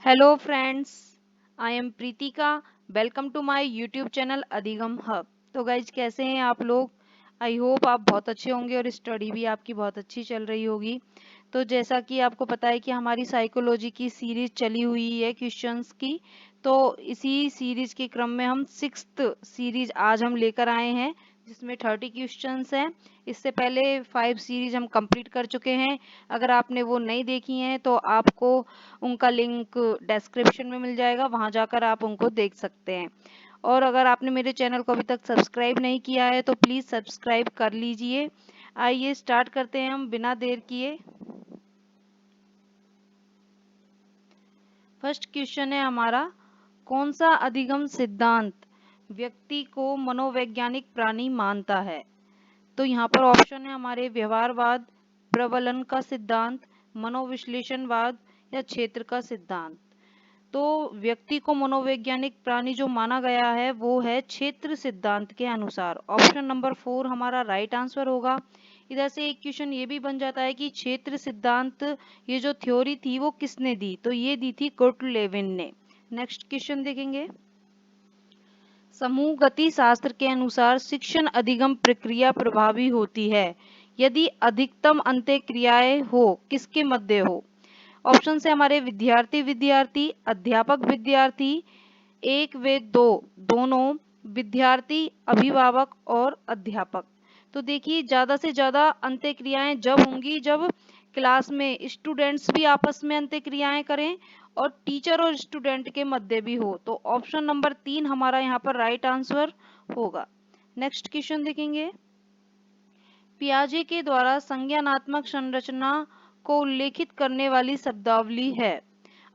Hello friends, I am Preetika. Welcome to my YouTube channel अधिगम hub. तो guys कैसे हैं आप लोग? आई होप आप बहुत अच्छे होंगे और स्टडी भी आपकी बहुत अच्छी चल रही होगी। तो जैसा कि आपको पता है कि हमारी साइकोलॉजी की सीरीज चली हुई है क्वेश्चंस की, तो इसी सीरीज के क्रम में हम सिक्स्थ सीरीज आज हम लेकर आए हैं जिसमें 30 क्वेश्चंस हैं। इससे पहले 5 सीरीज हम कंप्लीट कर चुके हैं। अगर आपने वो नहीं देखी हैं तो आपको उनका लिंक डिस्क्रिप्शन में मिल जाएगा, वहां जाकर आप उनको देख सकते हैं। और अगर आपने मेरे चैनल को अभी तक सब्सक्राइब नहीं किया है तो प्लीज सब्सक्राइब कर लीजिए। आइए स्टार्ट करते हैं हम बिना देर किए। फर्स्ट क्वेश्चन है हमारा, कौन सा अधिगम सिद्धांत व्यक्ति को मनोवैज्ञानिक प्राणी मानता है? तो यहाँ पर ऑप्शन है हमारे व्यवहारवाद, प्रबलन का सिद्धांत, मनोविश्लेषणवाद या क्षेत्र का सिद्धांत। तो व्यक्ति को मनोवैज्ञानिक प्राणी जो माना गया है वो है क्षेत्र सिद्धांत के अनुसार। ऑप्शन नंबर 4 हमारा राइट आंसर होगा। इधर से एक क्वेश्चन ये भी बन जाता है कि क्षेत्र सिद्धांत ये जो थ्योरी थी वो किसने दी? तो ये दी थी कुर्ट लेविन ने। नेक्स्ट क्वेश्चन देखेंगे। समूह गति शास्त्र के अनुसार शिक्षण अधिगम प्रक्रिया प्रभावी होती है यदि अधिकतम अंत्यक्रियाएं हो किसके मध्य हो? ऑप्शन से हमारे विद्यार्थी विद्यार्थी, अध्यापक विद्यार्थी, एक व दो, दोनों, विद्यार्थी अभिभावक और अध्यापक। तो देखिए ज्यादा से ज्यादा अंत्यक्रियाएं जब होंगी जब क्लास में स्टूडेंट्स भी आपस में अंत्यक्रियाएं करें और टीचर और स्टूडेंट के मध्य भी हो। तो ऑप्शन नंबर 3 हमारा यहाँ पर राइट आंसर होगा। नेक्स्ट क्वेश्चन देखेंगे। पियाजे के द्वारा संज्ञानात्मक संरचना को उल्लेखित करने वाली शब्दावली है?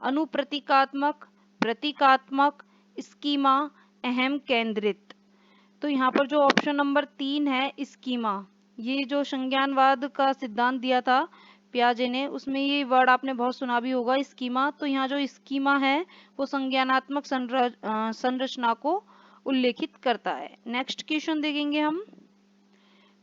अनुप्रतीकात्मक, प्रतीकात्मक, स्कीमा, अहम केंद्रित। तो यहाँ पर जो ऑप्शन नंबर 3 है स्कीमा, ये जो संज्ञानवाद का सिद्धांत दिया था पियाजे ने, उसमें ये वर्ड आपने बहुत सुना भी होगा स्कीमा। तो यहाँ जो स्कीमा है वो संज्ञानात्मक संरचना को उल्लेखित करता है। नेक्स्ट क्वेश्चन देखेंगे हम।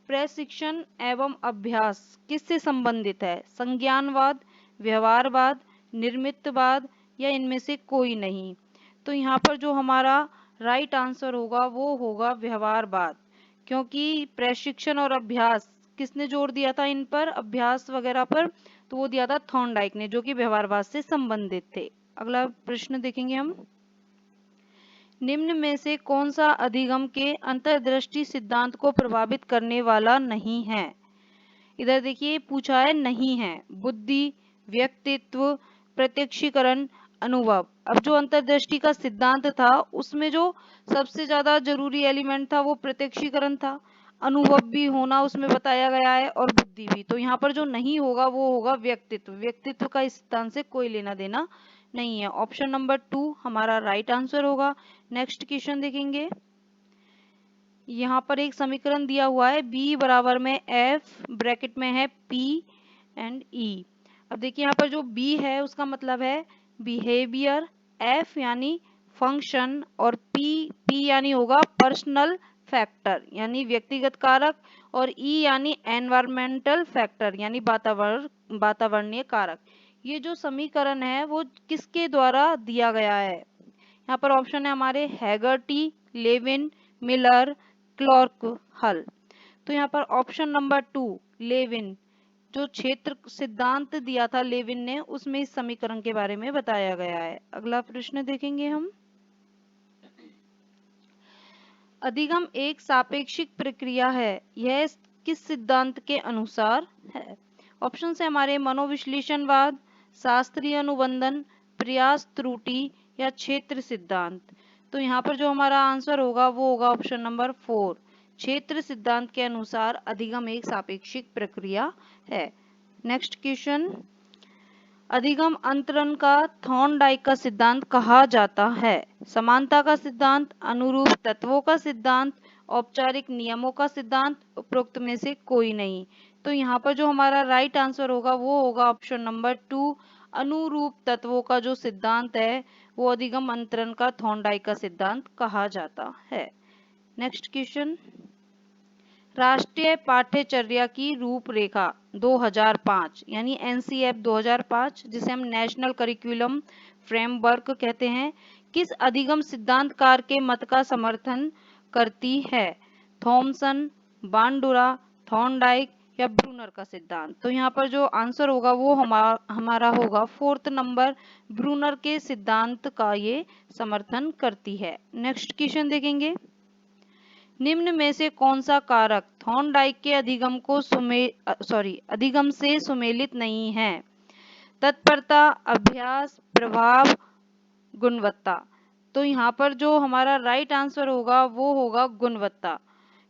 प्रशिक्षण एवं अभ्यास किससे संबंधित है? संज्ञानवाद, व्यवहारवाद, निर्मितवाद या इनमें से कोई नहीं? तो यहाँ पर जो हमारा राइट आंसर होगा वो होगा व्यवहारवाद, क्योंकि प्रशिक्षण और अभ्यास किसने जोर दिया था इन पर, अभ्यास वगैरह पर? तो वो दिया था थॉर्नडाइक ने, जो कि व्यवहारवाद से संबंधित थे। अगला प्रश्न देखेंगे हम। निम्न में से कौन सा अधिगम के अंतर्दृष्टि सिद्धांत को प्रभावित करने वाला नहीं है? इधर देखिए पूछा है नहीं है। बुद्धि, व्यक्तित्व, प्रत्यक्षीकरण, अनुभव। अब जो अंतर्दृष्टि का सिद्धांत था उसमें जो सबसे ज्यादा जरूरी एलिमेंट था वो प्रत्यक्षीकरण था। अनुभव भी होना उसमें बताया गया है और बुद्धि भी। तो यहाँ पर जो नहीं होगा वो होगा व्यक्तित्व। व्यक्तित्व का इस सिद्धांत से कोई लेना देना नहीं है। ऑप्शन नंबर 2 हमारा राइट आंसर होगा। नेक्स्ट क्वेश्चन देखेंगे। यहाँ पर एक समीकरण दिया हुआ है B बराबर में F, ब्रैकेट में है P एंड E। अब देखिए यहाँ पर जो B है उसका मतलब है बिहेवियर, F यानी फंक्शन और P यानी होगा पर्सनल फैक्टर यानी व्यक्तिगत कारक, और E यानी एनवायरमेंटल फैक्टर यानी वातावरणीय कारक। ये जो समीकरण है वो किसके द्वारा दिया गया है? यहाँ पर ऑप्शन है हमारे हैगर्टी, लेविन, मिलर, क्लॉर्क, हल। तो यहाँ पर ऑप्शन नंबर 2 लेविन, जो क्षेत्र सिद्धांत दिया था लेविन ने उसमें इस समीकरण के बारे में बताया गया है। अगला प्रश्न देखेंगे हम। अधिगम एक सापेक्षिक प्रक्रिया है, यह किस सिद्धांत के अनुसार है? ऑप्शन है हमारे मनोविश्लेषणवाद, शास्त्रीय अनुबंधन, प्रयास त्रुटि या क्षेत्र सिद्धांत। तो यहाँ पर जो हमारा आंसर होगा वो होगा ऑप्शन नंबर 4, क्षेत्र सिद्धांत के अनुसार अधिगम एक सापेक्षिक प्रक्रिया है। Next question. अधिगम अंतरण का थॉर्नडाइक का सिद्धांत कहा जाता है? समानता का सिद्धांत, अनुरूप तत्वों का सिद्धांत, औपचारिक नियमों का सिद्धांत, उपरोक्त में से कोई नहीं? तो यहाँ पर जो हमारा राइट आंसर होगा वो होगा ऑप्शन नंबर 2, अनुरूप तत्वों का जो सिद्धांत है वो अधिगम अंतरण का थॉर्नडाइक का सिद्धांत कहा जाता है। Next question. राष्ट्रीय पाठ्यचर्या की रूपरेखा 2005 यानी एनसीएफ 2005, जिसे हम नेशनल करिकुलम फ्रेमवर्क कहते हैं, किस अधिगम सिद्धांतकार के मत का समर्थन करती है? थॉमसन, बांडुरा, थॉर्नडाइक या ब्रूनर का सिद्धांत? तो यहाँ पर जो आंसर होगा वो हमारा होगा फोर्थ नंबर, ब्रूनर के सिद्धांत का ये समर्थन करती है। नेक्स्ट क्वेश्चन देखेंगे, निम्न में से कौन सा कारक थॉर्नडाइक के अधिगम से सुमेलित नहीं है? तत्परता, अभ्यास, प्रभाव, गुणवत्ता। तो यहाँ पर जो हमारा राइट आंसर होगा वो होगा गुणवत्ता,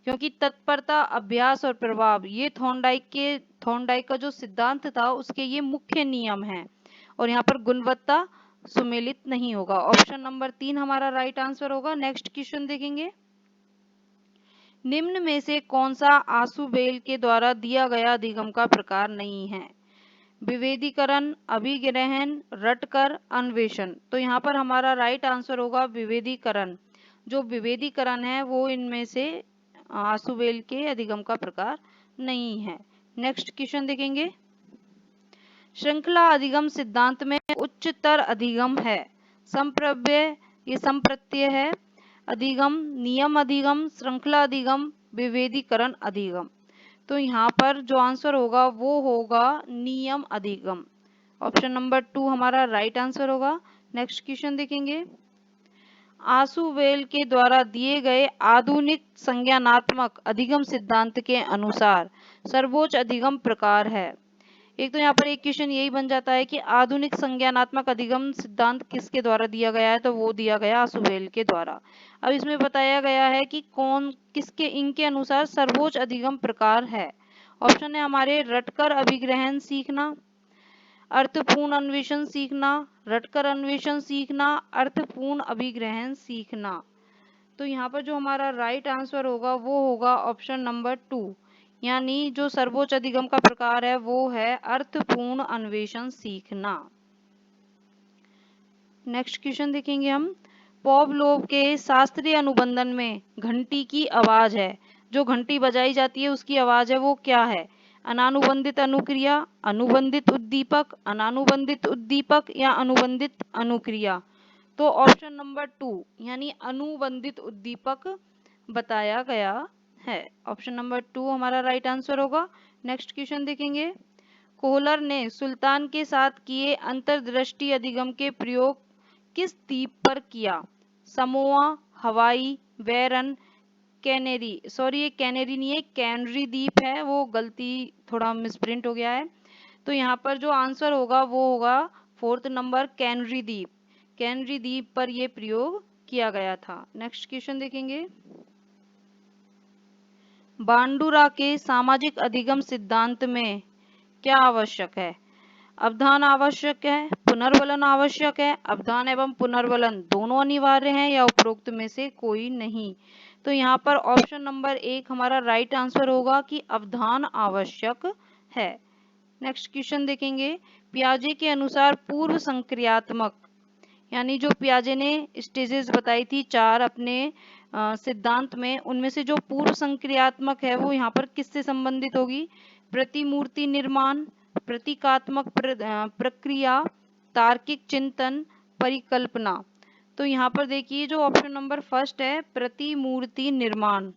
क्योंकि तत्परता, अभ्यास और प्रभाव ये थॉर्नडाइक का जो सिद्धांत था उसके ये मुख्य नियम हैं, और यहाँ पर गुणवत्ता सुमेलित नहीं होगा। ऑप्शन नंबर 3 हमारा राइट आंसर होगा। नेक्स्ट क्वेश्चन देखेंगे, निम्न में से कौन सा आशुबेल के द्वारा दिया गया अधिगम का प्रकार नहीं है? विभेदीकरण, अभिग्रहण, रटकर, अन्वेषण। तो यहाँ पर हमारा राइट आंसर होगा विभेदीकरण। जो विभेदीकरण है वो इनमें से आशुबेल के अधिगम का प्रकार नहीं है। नेक्स्ट क्वेश्चन देखेंगे, श्रृंखला अधिगम सिद्धांत में उच्चतर अधिगम है संप्रभ्य, ये संप्रत्यय है, अधिगम, नियम अधिगम, श्रृंखला अधिगम, विभेदीकरण अधिगम। तो यहाँ पर जो आंसर होगा वो होगा नियम अधिगम। ऑप्शन नंबर 2 हमारा राइट आंसर होगा। नेक्स्ट क्वेश्चन देखेंगे, आशुबेल के द्वारा दिए गए आधुनिक संज्ञानात्मक अधिगम सिद्धांत के अनुसार सर्वोच्च अधिगम प्रकार है। एक तो यहाँ पर एक क्वेश्चन यही बन जाता है कि आधुनिक संज्ञानात्मक अधिगम सिद्धांत किसके द्वारा दिया गया है, तो वो दिया गया आशुबेल के द्वारा। अब इसमें बताया गया है कि किसके इनके अनुसार सर्वोच्च अधिगम प्रकार है। ऑप्शन है हमारे रटकर अभिग्रहण सीखना, अर्थपूर्ण अन्वेषण सीखना, रटकर अन्वेषण सीखना, अर्थपूर्ण अभिग्रहण सीखना। तो यहाँ पर जो हमारा राइट आंसर होगा वो होगा ऑप्शन नंबर 2, यानी जो सर्वोच्च अधिगम का प्रकार है वो है अर्थपूर्ण अन्वेषण सीखना। नेक्स्ट क्वेश्चन देखेंगे हम, पावलोव के शास्त्रीय अनुबंधन में घंटी की आवाज है, जो घंटी बजाई जाती है उसकी आवाज है वो क्या है? अनानुबंधित अनुक्रिया, अनुबंधित उद्दीपक, अनानुबंधित उद्दीपक या अनुबंधित अनुक्रिया? तो ऑप्शन नंबर 2 यानी अनुबंधित उद्दीपक बताया गया है। ऑप्शन नंबर 2 हमारा राइट आंसर होगा। नेक्स्ट क्वेश्चन देखेंगे, कोहलर ने सुल्तान के साथ किए अंतर्दृष्टि अधिगम के प्रयोग किस द्वीप पर किया? समोआ, हवाई, वेरन, कैनेरी। सॉरी ये कैनेरी नहीं है, कैनरी द्वीप है, वो गलती थोड़ा मिसप्रिंट हो गया है। तो यहाँ पर जो आंसर होगा वो होगा फोर्थ नंबर कैनरी द्वीप। कैनरी द्वीप पर यह प्रयोग किया गया था। नेक्स्ट क्वेश्चन देखेंगे, बांडुरा के सामाजिक अधिगम सिद्धांत में क्या आवश्यक है? अवधान आवश्यक है, पुनर्वलन आवश्यक है, अवधान एवं पुनर्वलन दोनों अनिवार्य हैं या उपरोक्त में से कोई नहीं? तो यहाँ पर ऑप्शन नंबर 1 हमारा राइट आंसर होगा कि अवधान आवश्यक है। नेक्स्ट क्वेश्चन देखेंगे, पियाजे के अनुसार पूर्व संक्रियात्मक, यानी जो पियाजे ने स्टेजेस बताई थी 4 अपने सिद्धांत में, उनमें से जो पूर्व संक्रियात्मक है वो यहाँ पर किससे संबंधित होगी? प्रतिमूर्ति निर्माण, प्रतीकात्मक प्रक्रिया, तार्किक चिंतन, परिकल्पना। तो यहाँ पर देखिए जो ऑप्शन नंबर फर्स्ट है प्रतिमूर्ति निर्माण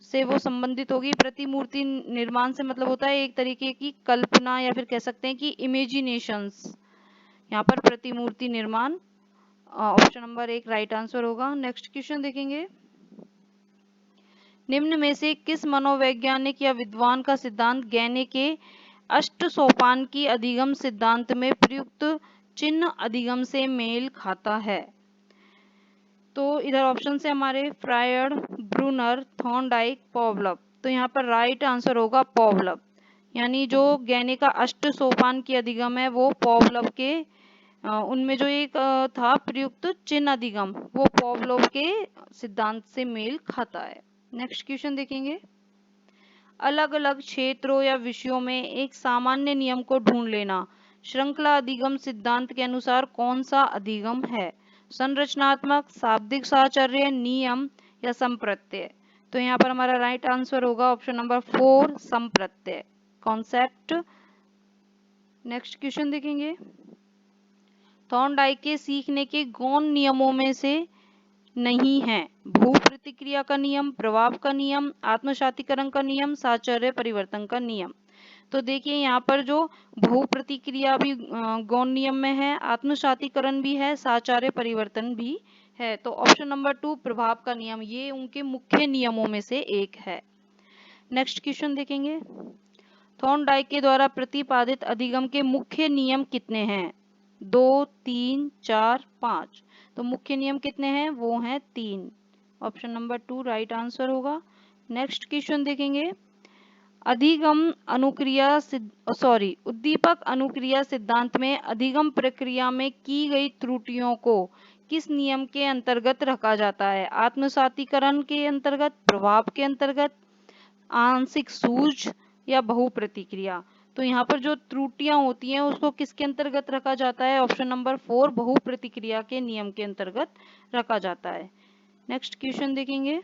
से वो संबंधित होगी। प्रतिमूर्ति निर्माण से मतलब होता है एक तरीके की कल्पना या फिर कह सकते हैं कि इमेजिनेशंस। यहाँ पर प्रतिमूर्ति निर्माण ऑप्शन नंबर 1 राइट आंसर होगा। नेक्स्ट क्वेश्चन देखेंगे, निम्न में से किस मनोवैज्ञानिक या विद्वान का सिद्धांत गैने के अष्ट सोपान की अधिगम सिद्धांत में प्रयुक्त चिन्ह अधिगम से मेल खाता है? तो इधर ऑप्शन से हमारे फ्रायड, ब्रूनर, थॉर्नडाइक, पावलोव। तो यहाँ पर राइट आंसर होगा पावलोव, यानी जो गैने का अष्ट सोपान की अधिगम है वो पावलोव के उनमें जो एक था प्रयुक्त चिन्ह अधिगम वो पावलोव के सिद्धांत से मेल खाता है। नेक्स्ट क्वेश्चन देखेंगे, अलग अलग क्षेत्रों या विषयों में एक सामान्य नियम को ढूंढ लेना श्रृंखला अधिगम सिद्धांत के अनुसार कौन सा अधिगम है? संरचनात्मक, शाब्दिक साहचर्य, नियम या संप्रत्यय? तो यहाँ पर हमारा राइट आंसर होगा ऑप्शन नंबर 4 संप्रत्यय, कॉन्सेप्ट। नेक्स्ट क्वेश्चन देखेंगे, थॉर्नडाइक के सीखने के गौण नियमों में से नहीं है? बहुप्रतिक्रिया का नियम, प्रभाव का नियम, आत्मसातीकरण का नियम, साहचर्य परिवर्तन का नियम। तो देखिए यहाँ पर जो बहुप्रतिक्रिया भी गौण नियम में है, आत्मसातीकरण भी है, साहचर्य परिवर्तन भी है। तो ऑप्शन नंबर 2 प्रभाव का नियम, ये उनके मुख्य नियमों में से एक है। नेक्स्ट क्वेश्चन देखेंगे, थॉर्नडाइक के द्वारा प्रतिपादित अधिगम के मुख्य नियम कितने हैं? 2, 3, 4, 5। तो मुख्य नियम कितने हैं? वो हैं 3। ऑप्शन नंबर 2 राइट आंसर होगा। नेक्स्ट क्वेश्चन देखेंगे, अधिगम अनुक्रिया उद्दीपक अनुक्रिया सिद्धांत में अधिगम प्रक्रिया में की गई त्रुटियों को किस नियम के अंतर्गत रखा जाता है? आत्मसातीकरण के अंतर्गत, प्रभाव के अंतर्गत, आंशिक सूझ या बहुप्रतिक्रिया? तो यहाँ पर जो त्रुटियां होती हैं उसको किसके अंतर्गत रखा जाता है? ऑप्शन नंबर 4 बहुप्रतिक्रिया के नियम के अंतर्गत रखा जाता है। नेक्स्ट क्वेश्चन देखेंगे,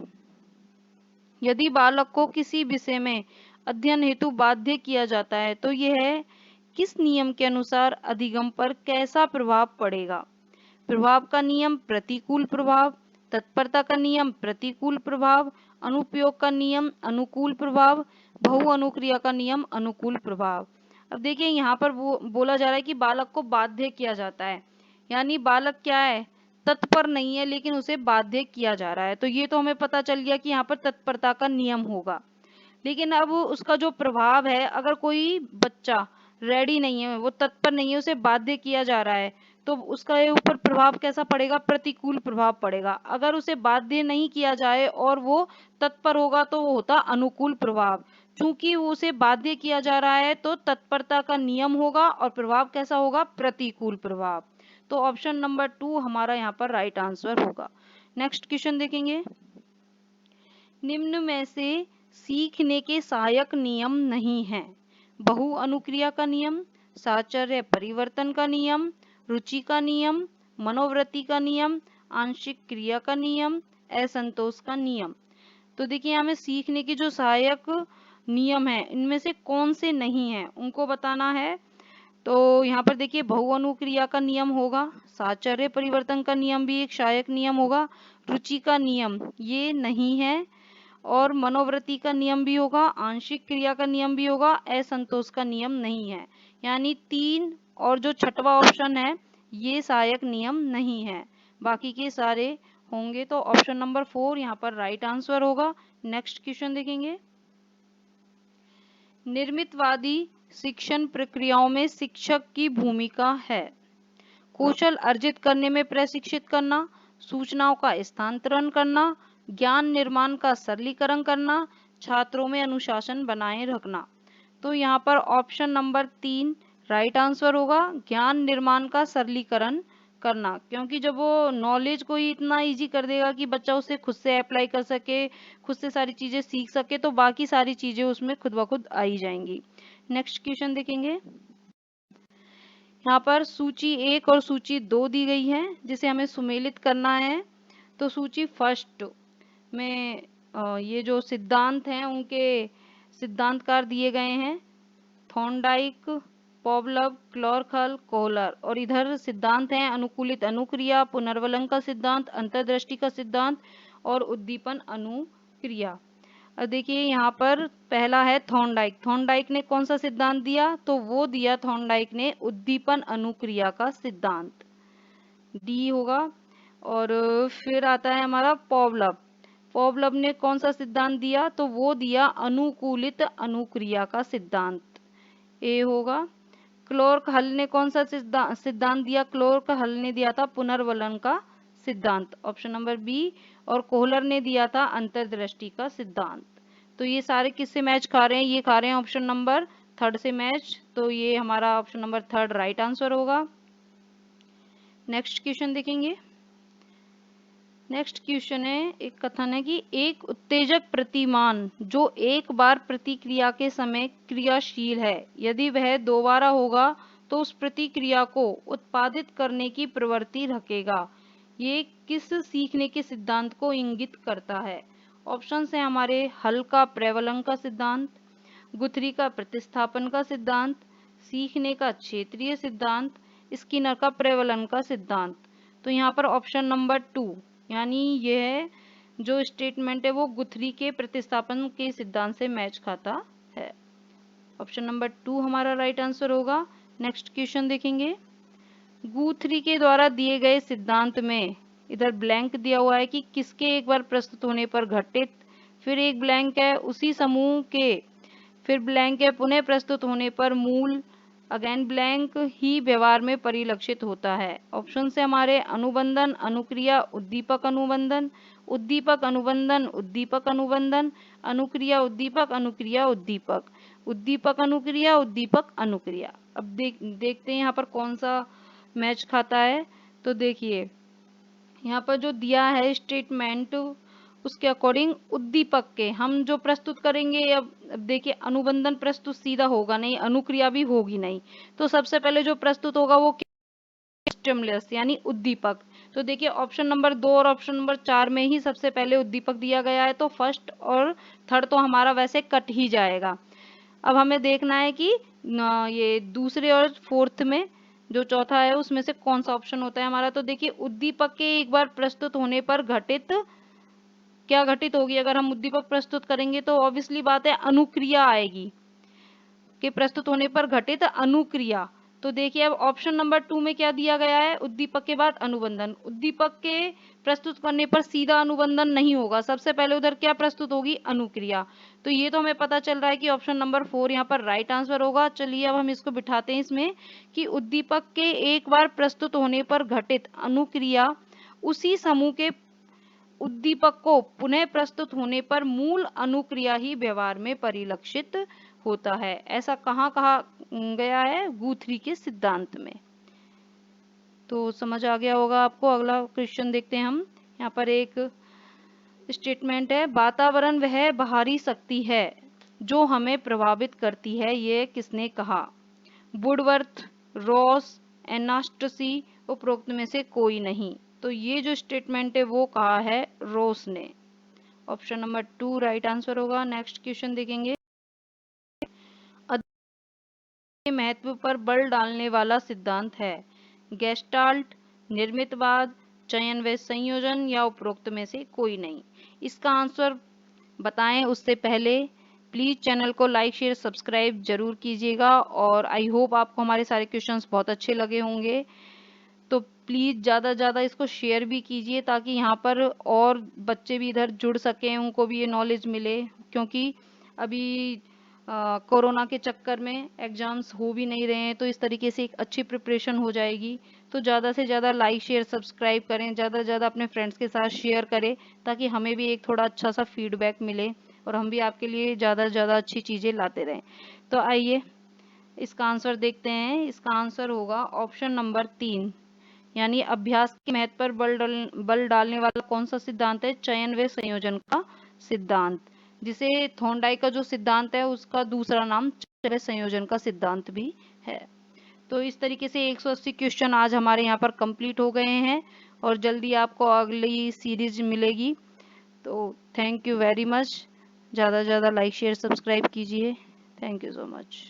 यदि बालक को किसी विषय में अध्ययन हेतु बाध्य किया जाता है तो यह किस नियम के अनुसार अधिगम पर कैसा प्रभाव पड़ेगा? प्रभाव का नियम प्रतिकूल प्रभाव, तत्परता का नियम प्रतिकूल प्रभाव, अनुपयोग का नियम अनुकूल प्रभाव, बहुअनुक्रिया का नियम अनुकूल प्रभाव। अब देखिए यहाँ पर बोला जा रहा है कि बालक को बाध्य किया जाता है, यानी बालक क्या है? तत्पर नहीं है, लेकिन उसे बाध्य किया जा रहा है। तो ये तो हमें पता चल गया कि यहाँ पर तत्परता का नियम होगा। लेकिन अब उसका जो प्रभाव है, अगर कोई बच्चा रेडी नहीं है, वो तत्पर नहीं है, उसे बाध्य किया जा रहा है, तो उसका ऊपर प्रभाव कैसा पड़ेगा? प्रतिकूल प्रभाव पड़ेगा। अगर उसे बाध्य नहीं किया जाए और वो तत्पर होगा तो वो होता अनुकूल प्रभाव। चूंकि उसे बाध्य किया जा रहा है तो तत्परता का नियम होगा और प्रभाव कैसा होगा? प्रतिकूल प्रभाव। तो ऑप्शन नंबर 2 हमारा यहाँ पर राइट आंसर होगा। नेक्स्ट क्वेश्चन देखेंगे, निम्न में से सीखने के सहायक नियम नहीं है? बहुअनुक्रिया का नियम, साहचर्य परिवर्तन का नियम, रुचि का नियम, मनोवृत्ति का नियम, आंशिक क्रिया का नियम, असंतोष का नियम। तो देखिए हमें सीखने के जो सहायक नियम है इनमें से कौन से नहीं है उनको बताना है। तो यहाँ पर देखिए बहुअनुक्रिया का नियम होगा, साहचर्य परिवर्तन का नियम भी एक सहायक नियम होगा, रुचि का नियम ये नहीं है, और मनोवृत्ति का नियम भी होगा, आंशिक क्रिया का नियम भी होगा, असंतोष का नियम नहीं है। यानी 3 और जो छठवां ऑप्शन है ये सहायक नियम नहीं है, बाकी के सारे होंगे। तो ऑप्शन नंबर 4 यहाँ पर राइट आंसर होगा। नेक्स्ट क्वेश्चन देखेंगे, निर्मितवादी शिक्षण प्रक्रियाओं में शिक्षक की भूमिका है? कौशल अर्जित करने में प्रशिक्षित करना, सूचनाओं का स्थानांतरण करना, ज्ञान निर्माण का सरलीकरण करना, छात्रों में अनुशासन बनाए रखना। तो यहाँ पर ऑप्शन नंबर 3 राइट आंसर होगा, ज्ञान निर्माण का सरलीकरण करना। क्योंकि जब वो नॉलेज को ही इतना इजी कर देगा कि बच्चा उसे खुद से अप्लाई कर सके, खुद से सारी चीजें सीख सके, तो बाकी सारी चीजें उसमें खुद ब खुद आ ही जाएंगी। नेक्स्ट क्वेश्चन देखेंगे, यहाँ पर सूची 1 और सूची 2 दी गई है जिसे हमें सुमेलित करना है। तो सूची फर्स्ट में ये जो सिद्धांत हैं उनके सिद्धांतकार दिए गए हैं, थॉर्नडाइक, पॉवलव, क्लॉर्क-हल, कोहलर। और इधर सिद्धांत हैं अनुकूलित अनुक्रिया, पुनर्वलन का सिद्धांत, अंतर्दृष्टि का सिद्धांत और उद्दीपन अनुक्रिया। देखिए यहाँ पर पहला है थॉर्नडाइक। थॉर्नडाइक ने कौन सा सिद्धांत दिया? तो वो दिया थॉर्नडाइक ने उद्दीपन अनुक्रिया का सिद्धांत, डी होगा। और फिर आता है हमारा पॉवलव। पॉवलव ने कौन सा सिद्धांत दिया? तो वो दिया अनुकूलित अनुक्रिया का सिद्धांत, ए होगा। क्लॉर्क-हल ने कौन सा सिद्धांत दिया? क्लॉर्क-हल ने दिया था पुनर्वलन का सिद्धांत, ऑप्शन नंबर बी। और कोहलर ने दिया था अंतर्दृष्टि का सिद्धांत। तो ये सारे किससे मैच खा रहे हैं? ये खा रहे हैं ऑप्शन नंबर 3 से मैच। तो ये हमारा ऑप्शन नंबर 3 राइट आंसर होगा। नेक्स्ट क्वेश्चन देखेंगे, नेक्स्ट क्वेश्चन है, एक कथन है कि एक उत्तेजक प्रतिमान जो एक बार प्रतिक्रिया के समय क्रियाशील है, यदि वह दोबारा होगा तो उस प्रतिक्रिया को उत्पादित करने की प्रवृत्ति रखेगा। ये किस सीखने के सिद्धांत को इंगित करता है? ऑप्शन है हमारे, हल का प्रबलन का सिद्धांत, गुथरी का प्रतिस्थापन का सिद्धांत, सीखने का क्षेत्रीय सिद्धांत स्किनर का प्रबलन का सिद्धांत। तो यहाँ पर ऑप्शन नंबर 2 यानी यह जो स्टेटमेंट है वो गुथरी के प्रतिस्थापन के सिद्धांत से मैच खाता है। ऑप्शन नंबर 2 हमारा राइट आंसर होगा। नेक्स्ट क्वेश्चन देखेंगे। गुथरी के द्वारा दिए गए सिद्धांत में इधर ब्लैंक दिया हुआ है कि किसके एक बार प्रस्तुत होने पर घटित, फिर एक ब्लैंक है उसी समूह के, फिर ब्लैंक है पुनः प्रस्तुत होने पर मूल, अगेन ब्लैंक ही व्यवहार में परिलक्षित होता है। ऑप्शन से हमारे अनुबंधन, अनुक्रिया, उद्दीपक अनुबंधन, उद्दीपक अनुबंधन, उद्दीपक अनुबंधन, अनुक्रिया उद्दीपक, अनुक्रिया उद्दीपक, उद्दीपक अनुक्रिया, उद्दीपक अनुक्रिया। अब देखते हैं यहाँ पर कौन सा मैच खाता है। तो देखिए यहाँ पर जो दिया है स्टेटमेंट उसके अकॉर्डिंग उद्दीपक के हम जो प्रस्तुत करेंगे, अब देखिए अनुबंधन प्रस्तुत सीधा होगा नहीं, अनुक्रिया भी होगी नहीं, तो सबसे पहले जो प्रस्तुत होगा वो स्टिमुलस यानी उद्दीपक। तो देखिए ऑप्शन नंबर 2 और ऑप्शन नंबर 4 में ही सबसे पहले उद्दीपक दिया गया है, तो फर्स्ट और थर्ड तो हमारा वैसे कट ही जाएगा। अब हमें देखना है कि ये दूसरे और फोर्थ में जो चौथा है उसमें से कौन सा ऑप्शन होता है हमारा। तो देखिए उद्दीपक के एक बार प्रस्तुत होने पर घटित क्या घटित होगी, अगर हम उद्दीपक प्रस्तुत करेंगे तो ऑब्वियसली बात है अनुक्रिया आएगी, के प्रस्तुत होने पर घटित अनुक्रिया। तो देखिए अब ऑप्शन नंबर 2 में क्या दिया गया है, उद्दीपक के बाद अनुबंधन, उद्दीपक के प्रस्तुत करने पर सीधा अनुबंधन नहीं होगा, सबसे पहले उधर क्या प्रस्तुत होगी, अनुक्रिया। तो ये तो हमें पता चल रहा है कि ऑप्शन नंबर 4 यहाँ पर राइट आंसर होगा। चलिए अब हम इसको बिठाते हैं इसमें कि उद्दीपक के एक बार प्रस्तुत होने पर घटित अनुक्रिया उसी समूह के उद्दीपक को पुनः प्रस्तुत होने पर मूल अनुक्रिया ही व्यवहार में परिलक्षित होता है। ऐसा कहाँ कहा गया है, गुथरी के सिद्धांत में। तो समझ आ गया होगा आपको। अगला क्वेश्चन देखते हैं हम। यहाँ पर एक स्टेटमेंट है, वातावरण वह बाहरी शक्ति है जो हमें प्रभावित करती है, ये किसने कहा। वुडवर्थ, रॉस, एनास्टसी, उपरोक्त में से कोई नहीं। तो ये जो स्टेटमेंट है वो कहा है रॉस ने। ऑप्शन नंबर 2 राइट आंसर होगा। नेक्स्ट क्वेश्चन देखेंगे। के महत्व पर बल डालने वाला सिद्धांत है, गेस्टाल्ट, निर्मितवाद, चयन व संयोजन या उपरोक्त में से कोई नहीं। इसका आंसर बताएं उससे पहले प्लीज चैनल को लाइक शेयर सब्सक्राइब जरूर कीजिएगा। और आई होप आपको हमारे सारे क्वेश्चंस बहुत अच्छे लगे होंगे। तो प्लीज ज़्यादा से ज़्यादा इसको शेयर भी कीजिए ताकि यहाँ पर और बच्चे भी इधर जुड़ सकें, उनको भी ये नॉलेज मिले, क्योंकि अभी कोरोना के चक्कर में एग्जाम्स हो भी नहीं रहे हैं, तो इस तरीके से एक अच्छी प्रिपरेशन हो जाएगी। तो ज़्यादा से ज़्यादा लाइक शेयर सब्सक्राइब करें, ज़्यादा से ज़्यादा अपने फ्रेंड्स के साथ शेयर करें ताकि हमें भी एक थोड़ा अच्छा सा फीडबैक मिले और हम भी आपके लिए ज़्यादा से ज़्यादा अच्छी चीज़ें लाते रहें। तो आइए इसका आंसर देखते हैं। इसका आंसर होगा ऑप्शन नंबर 3 यानी अभ्यास के महत्व पर बल डालने वाला कौन सा सिद्धांत है, चयन व संयोजन का सिद्धांत, जिसे थॉर्नडाइक का जो सिद्धांत है उसका दूसरा नाम चयन व संयोजन का सिद्धांत भी है। तो इस तरीके से 180 क्वेश्चन आज हमारे यहाँ पर कंप्लीट हो गए हैं और जल्दी आपको अगली सीरीज मिलेगी। तो थैंक यू वेरी मच। ज़्यादा से ज़्यादा लाइक शेयर सब्सक्राइब कीजिए। Thank you so much.